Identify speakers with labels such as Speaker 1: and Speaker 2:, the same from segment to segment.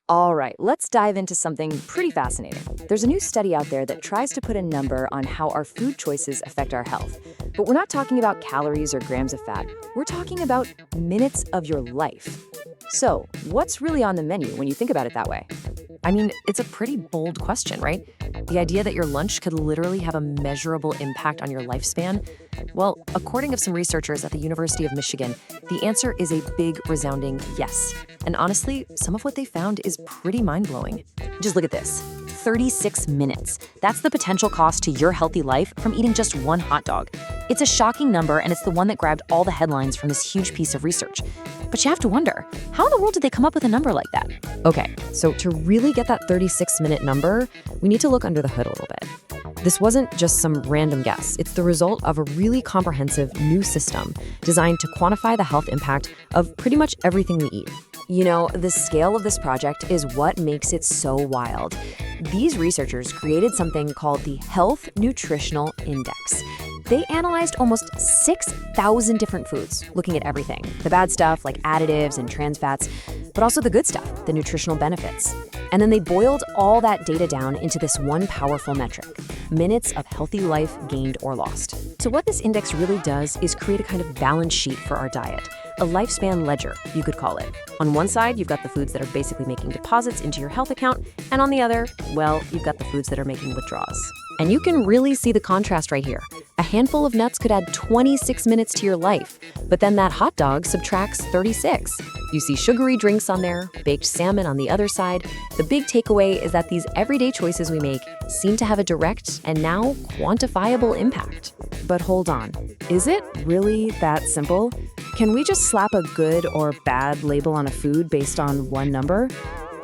Speaker 1: All right, let's dive into something pretty fascinating. There's a new study out there that tries to put a number on how our food choices affect our health. But we're not talking about calories or grams of fat. We're talking about minutes of your life. So, what's really on the menu when you think about it that way?
Speaker 2: I mean, it's a pretty bold question, right? The idea that your lunch could literally have a measurable impact on your lifespan? Well, according to some researchers at the University of Michigan, the answer is a big, resounding yes. And honestly, some of what they found is pretty mind-blowing.
Speaker 1: Just look at this. 36 minutes. That's the potential cost to your healthy life from eating just one hot dog. It's a shocking number, and it's the one that grabbed all the headlines from this huge piece of research. But you have to wonder, how in the world did they come up with a number like that?
Speaker 2: Okay, so to really get that 36-minute number, we need to look under the hood a little bit. This wasn't just some random guess. It's the result of a really comprehensive new system designed to quantify the health impact of pretty much everything we eat.
Speaker 1: You know, the scale of this project is what makes it so wild. These researchers created something called the Health Nutritional Index. They analyzed almost 6,000 different foods, looking at everything. The bad stuff like additives and trans fats, but also the good stuff, the nutritional benefits. And then they boiled all that data down into this one powerful metric: minutes of healthy life gained or lost. So what this index really does is create a kind of balance sheet for our diet. A lifespan ledger, you could call it. On one side, you've got the foods that are basically making deposits into your health account, and on the other, well, you've got the foods that are making withdrawals. And you can really see the contrast right here. A handful of nuts could add 26 minutes to your life, but then that hot dog subtracts 36. You see sugary drinks on there, baked salmon on the other side. The big takeaway is that these everyday choices we make seem to have a direct and now quantifiable impact.
Speaker 3: But hold on, is it really that simple? Can we just slap a good or bad label on a food based on one number?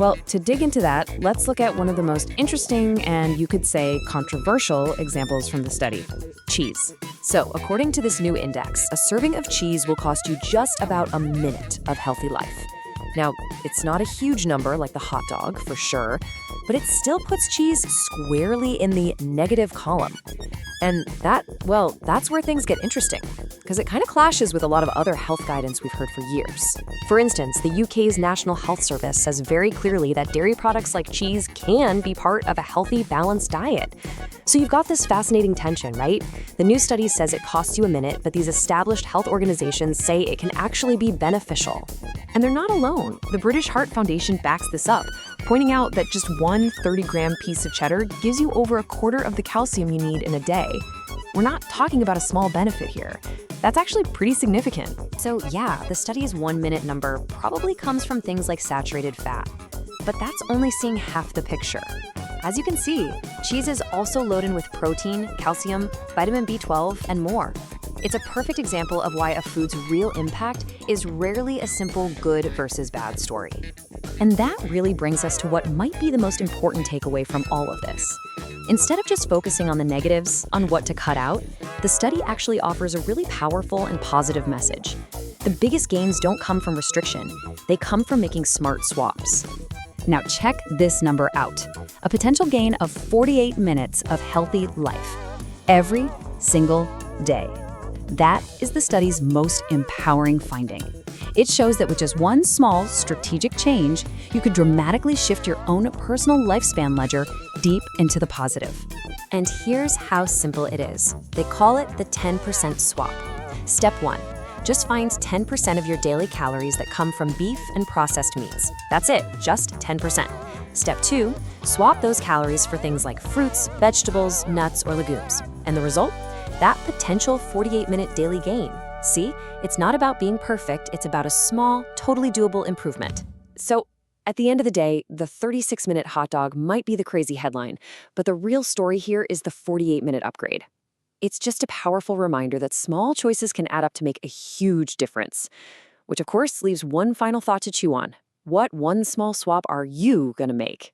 Speaker 3: Well, to dig into that, let's look at one of the most interesting and, you could say, controversial examples from the study: cheese.
Speaker 1: So, according to this new index, a serving of cheese will cost you just about a minute of healthy life. Now, it's not a huge number like the hot dog, for sure, but it still puts cheese squarely in the negative column. And that's where things get interesting, because it kind of clashes with a lot of other health guidance we've heard for years. For instance, the UK's National Health Service says very clearly that dairy products like cheese can be part of a healthy, balanced diet. So you've got this fascinating tension, right? The new study says it costs you a minute, but these established health organizations say it can actually be beneficial. And they're not alone. The British Heart Foundation backs this up, pointing out that just one 30-gram piece of cheddar gives you over a quarter of the calcium you need in a day. We're not talking about a small benefit here. That's actually pretty significant. So yeah, the study's 1 minute number probably comes from things like saturated fat. But that's only seeing half the picture. As you can see, cheese is also loaded with protein, calcium, vitamin B12, and more. It's a perfect example of why a food's real impact is rarely a simple good versus bad story. And that really brings us to what might be the most important takeaway from all of this. Instead of just focusing on the negatives, on what to cut out, the study actually offers a really powerful and positive message. The biggest gains don't come from restriction, they come from making smart swaps. Now check this number out: a potential gain of 48 minutes of healthy life every single day. That is the study's most empowering finding. It shows that with just one small strategic change, you could dramatically shift your own personal lifespan ledger deep into the positive. And here's how simple it is. They call it the 10% swap. Step 1. Just find 10% of your daily calories that come from beef and processed meats. That's it, just 10%. Step 2. Swap those calories for things like fruits, vegetables, nuts, or legumes. And the result? That potential 48-minute daily gain. See, it's not about being perfect, it's about a small, totally doable improvement. So, at the end of the day, the 36-minute hot dog might be the crazy headline, but the real story here is the 48-minute upgrade. It's just a powerful reminder that small choices can add up to make a huge difference. Which, of course, leaves one final thought to chew on. What one small swap are you gonna make?